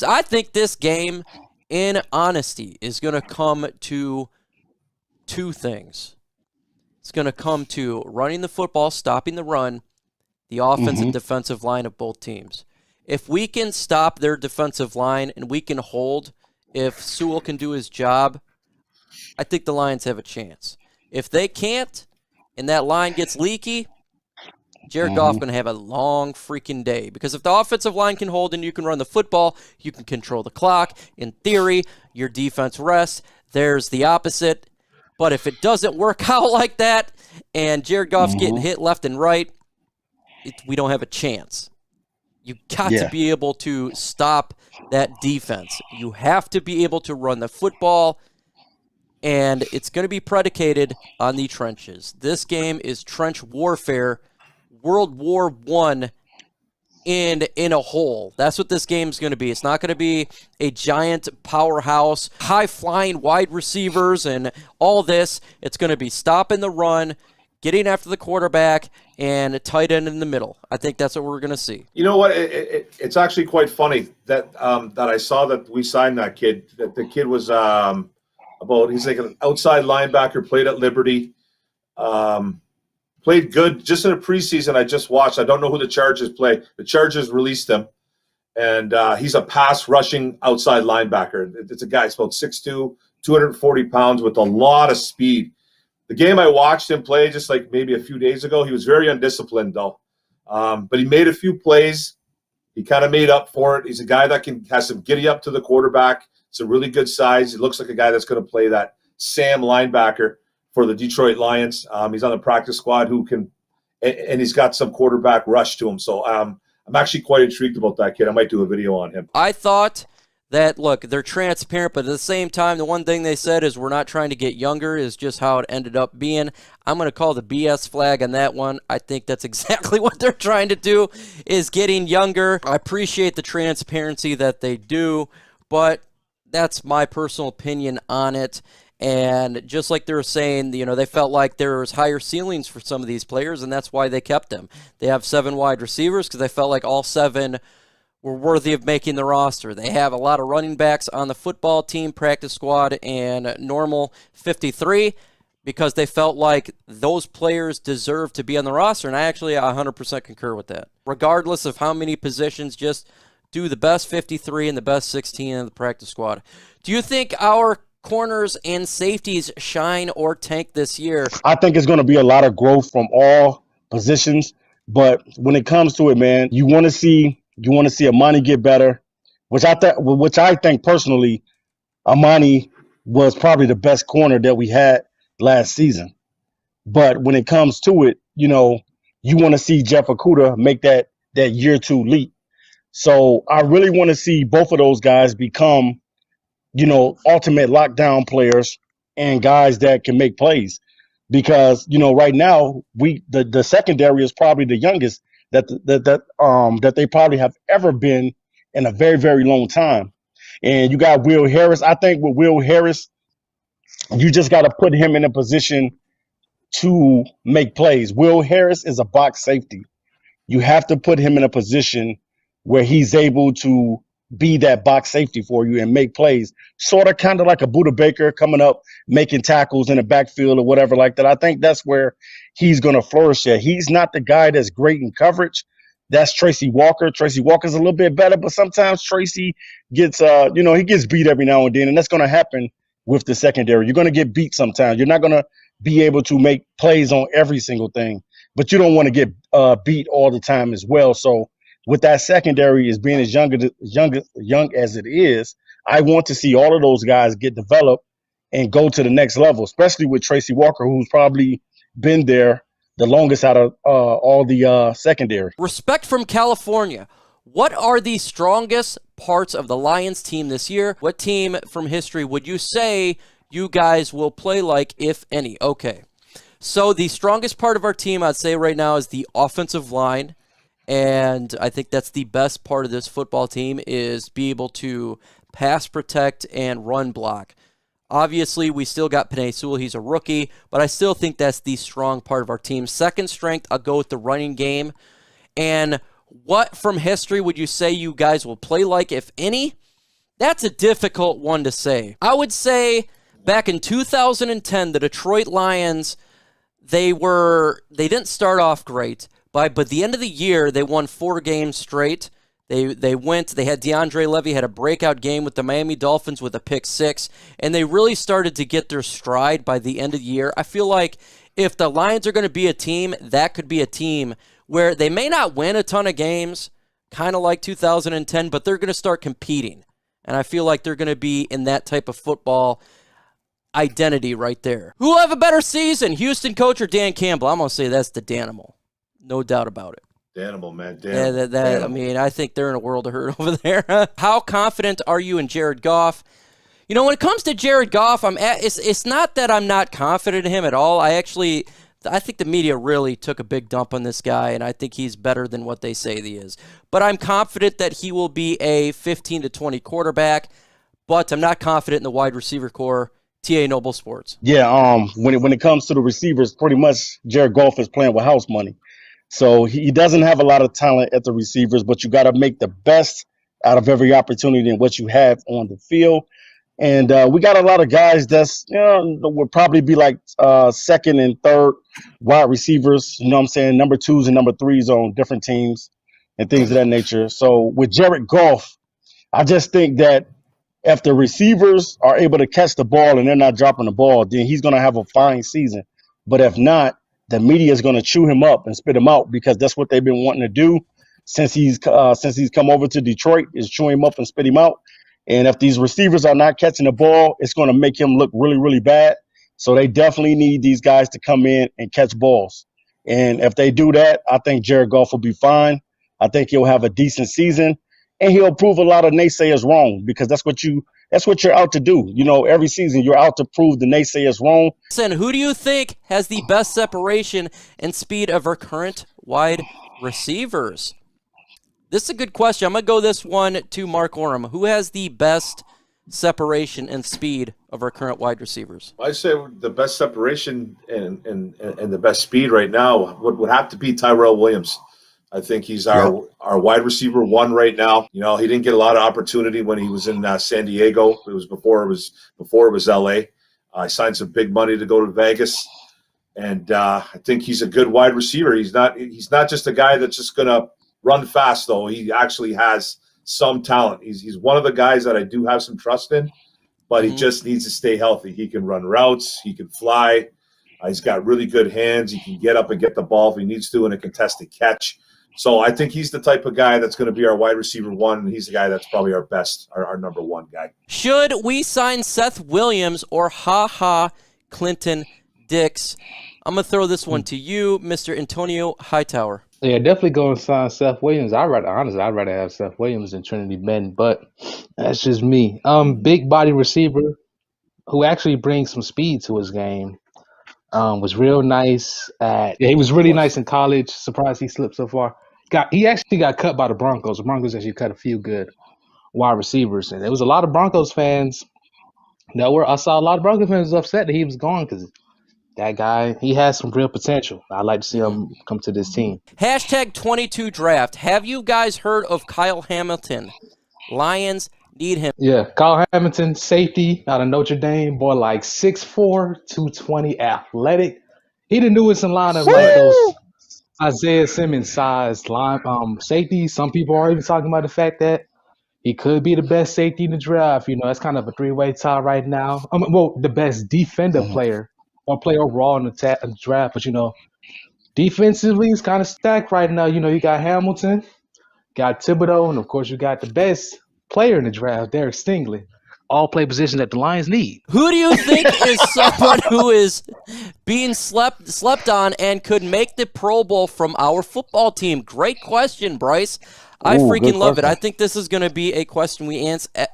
I think this game, in honesty, is going to come to two things. It's going to come to running the football, stopping the run, the offensive defensive line of both teams. If we can stop their defensive line and we can hold, if Sewell can do his job, I think the Lions have a chance. If they can't and that line gets leaky, Jared Goff going to have a long freaking day. Because if the offensive line can hold and you can run the football, you can control the clock. In theory, your defense rests. There's the opposite. But if it doesn't work out like that and Jared Goff's getting hit left and right, we don't have a chance. You got to be able to stop that defense. You have to be able to run the football, and it's going to be predicated on the trenches. This game is trench warfare, World War I in a hole. That's what this game's going to be. It's not going to be a giant powerhouse, high-flying wide receivers and all this. It's going to be stopping the run, getting after the quarterback, and a tight end in the middle. I think that's what we're going to see. You know what? It's actually quite funny that that I saw that we signed that kid. That the kid was he's like an outside linebacker, played at Liberty, played good just in a preseason I just watched. I don't know who the Chargers play. The Chargers released him, and he's a pass rushing outside linebacker. It's a guy, he's about 6'2", 240 pounds with a lot of speed. The game I watched him play just like maybe a few days ago, he was very undisciplined though. But he made a few plays. He kind of made up for it. He's a guy that has some giddy up to the quarterback. It's a really good size. He looks like a guy that's going to play that Sam linebacker for the Detroit Lions. He's on the practice squad and he's got some quarterback rush to him. So I'm actually quite intrigued about that kid. I might do a video on him. I thought that, look, they're transparent, but at the same time, the one thing they said is we're not trying to get younger, is just how it ended up being. I'm going to call the BS flag on that one. I think that's exactly what they're trying to do, is getting younger. I appreciate the transparency that they do, but that's my personal opinion on it. And just like they were saying, they felt like there was higher ceilings for some of these players, and that's why they kept them. They have 7 wide receivers because they felt like all 7 were worthy of making the roster. They have a lot of running backs on the football team, practice squad, and normal 53 because they felt like those players deserve to be on the roster, and I actually 100% concur with that. Regardless of how many positions, just do the best 53 and the best 16 in the practice squad. Do you think our corners and safeties shine or tank this year? I think it's going to be a lot of growth from all positions, but when it comes to it, man, you want to see Amani get better, which I think personally, Amani was probably the best corner that we had last season. But when it comes to it, you want to see Jeff Okudah make that year 2 leap. So I really want to see both of those guys become, ultimate lockdown players and guys that can make plays. Because, right now the secondary is probably the youngest that they probably have ever been in a very, very long time. And you got Will Harris. I think with Will Harris, you just got to put him in a position to make plays. Will Harris is a box safety. You have to put him in a position where he's able to be that box safety for you and make plays, sort of kind of like a Budda Baker coming up, making tackles in the backfield or whatever like that. I think that's where he's going to flourish at. He's not the guy that's great in coverage. That's Tracy Walker. Tracy Walker's a little bit better, but sometimes Tracy gets, he gets beat every now and then, and that's going to happen with the secondary. You're going to get beat sometimes. You're not going to be able to make plays on every single thing, but you don't want to get beat all the time as well. So with that secondary as being as young as it is, I want to see all of those guys get developed and go to the next level, especially with Tracy Walker, who's probably been there the longest out of all the secondary. Respect from California. What are the strongest parts of the Lions team this year? What team from history would you say you guys will play like, if any? Okay. So the strongest part of our team, I'd say right now, is the offensive line. And I think that's the best part of this football team, is be able to pass protect and run block. Obviously, we still got Penei Sewell. He's a rookie, but I still think that's the strong part of our team. Second strength, I'll go with the running game. And what from history would you say you guys will play like, if any? That's a difficult one to say. I would say back in 2010, the Detroit Lions, they didn't start off great, but the end of the year, they won 4 games straight. They had DeAndre Levy had a breakout game with the Miami Dolphins with a pick 6, and they really started to get their stride by the end of the year. I feel like if the Lions are going to be a team, that could be a team where they may not win a ton of games, kind of like 2010, but they're going to start competing. And I feel like they're going to be in that type of football identity right there. Who will have a better season, Houston coach or Dan Campbell? I'm going to say that's the Danimal. No doubt about it. Danimal, man. I mean, I think they're in a world of hurt over there. How confident are you in Jared Goff? You know, when it comes to Jared Goff, it's not that I'm not confident in him at all. I think the media really took a big dump on this guy, and I think he's better than what they say he is. But I'm confident that he will be a 15 to 20 quarterback, but I'm not confident in the wide receiver core. TA Noble Sports. Yeah, when it comes to the receivers, pretty much Jared Goff is playing with house money. So he doesn't have a lot of talent at the receivers, but you got to make the best out of every opportunity and what you have on the field. And we got a lot of guys that's, would probably be like second and third wide receivers, you know what I'm saying, number 2s and number 3s on different teams and things of that nature. So with Jared Goff, I just think that if the receivers are able to catch the ball and they're not dropping the ball, then he's going to have a fine season. But if not, the media is going to chew him up and spit him out because that's what they've been wanting to do since he's come over to Detroit, is chew him up and spit him out. And if these receivers are not catching the ball, it's going to make him look really, really bad. So they definitely need these guys to come in and catch balls. And if they do that, I think Jared Goff will be fine. I think he'll have a decent season, and he'll prove a lot of naysayers wrong because that's what you're out to do. You know, every season you're out to prove the naysayers wrong. Listen, who do you think has the best separation and speed of our current wide receivers? This is a good question. I'm going to go this one to Mark Orem. Who has the best separation and speed of our current wide receivers? I say the best separation and the best speed right now would have to be Tyrell Williams. I think he's our wide receiver 1 right now. You know, he didn't get a lot of opportunity when he was in San Diego. It was before it was LA. I signed some big money to go to Vegas, and I think he's a good wide receiver. He's not just a guy that's just gonna run fast, though. He actually has some talent. He's one of the guys that I do have some trust in, but he just needs to stay healthy. He can run routes. He can fly. He's got really good hands. He can get up and get the ball if he needs to in a contested catch. So I think he's the type of guy that's going to be our wide receiver 1, and he's the guy that's probably our best, our number 1 guy. Should we sign Seth Williams or Clinton Dix? I'm going to throw this one to you, Mr. Antonio Hightower. Yeah, definitely go and sign Seth Williams. I'd rather have Seth Williams than Trinity Benton, but that's just me. Big body receiver who actually brings some speed to his game. Was real nice he was really nice in college. Surprised he slipped so far. He actually got cut by the Broncos. The Broncos actually cut a few good wide receivers, and there was a lot of Broncos fans I saw a lot of Broncos fans upset that he was gone because that guy, he has some real potential. I'd like to see him come to this team. #22draft. Have you guys heard of Kyle Hamilton? Lions need him. Yeah, Kyle Hamilton, safety out of Notre Dame, boy, like 6'4", 220, athletic. He the newest in line of like those Isaiah Simmons sized safety. Some people are even talking about the fact that he could be the best safety in the draft. You know, that's kind of a 3-way tie right now. The best defender player or player overall in the draft. But, you know, defensively, it's kind of stacked right now. You know, you got Hamilton, got Thibodeau, and, of course, you got the best player in the draft, Derrick Stingley. All play positions that the Lions need. Who do you think is someone who is being slept on and could make the Pro Bowl from our football team? Great question, Bryce. I freaking love it. I think this is going to be a question we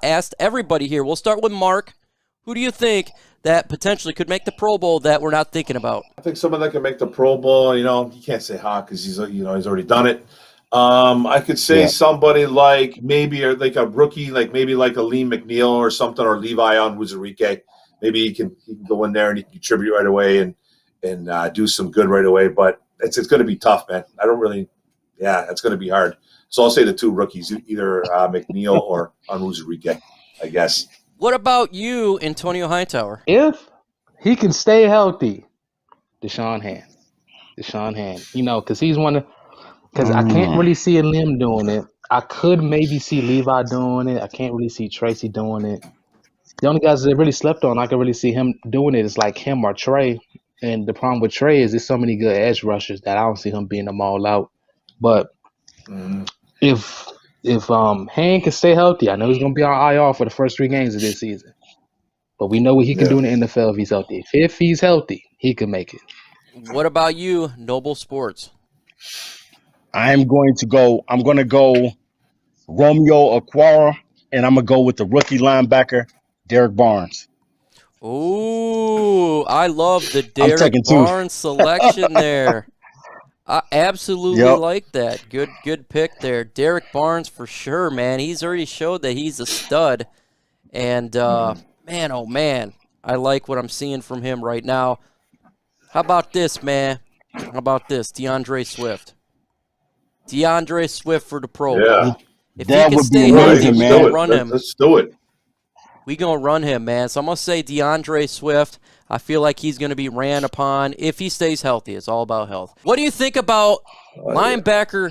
asked everybody here. We'll start with Mark. Who do you think that potentially could make the Pro Bowl that we're not thinking about? I think someone that can make the Pro Bowl, you know, you can't say because he's already done it. I could say somebody like maybe like a rookie, like maybe like a Lee McNeil or something, or Levi Onwuzurike. Maybe he can go in there and he can contribute right away and do some good right away. But it's going to be tough, man. It's going to be hard. So I'll say the 2 rookies, either McNeil or Onwuzurike. I guess. What about you, Antonio Hightower? If he can stay healthy, Deshaun Hand. You know, because he's one of. Because I can't really see Lim doing it. I could maybe see Levi doing it. I can't really see Tracy doing it. The only guys that really slept on, I can really see him doing it is like him or Trey. And the problem with Trey is there's so many good edge rushers that I don't see him being them all out. But if Hand can stay healthy, I know he's gonna be on IR for the first 3 games of this season. But we know what he can do in the NFL if he's healthy. If he's healthy, he can make it. What about you, Noble Sports? I'm going to go Romeo Okwara, and I'm going to go with the rookie linebacker, Derrick Barnes. Ooh, I love the Derrick Barnes selection there. I absolutely like that. Good pick there. Derrick Barnes for sure, man. He's already showed that he's a stud. And, man, oh, man, I like what I'm seeing from him right now. How about this, man? How about this? DeAndre Swift. DeAndre Swift for the Pro Bowl. Yeah. If he can stay healthy, we're going to run him. Let's do it. We're going to run him, man. So I'm going to say DeAndre Swift. I feel like he's going to be ran upon if he stays healthy. It's all about health. What do you think about linebacker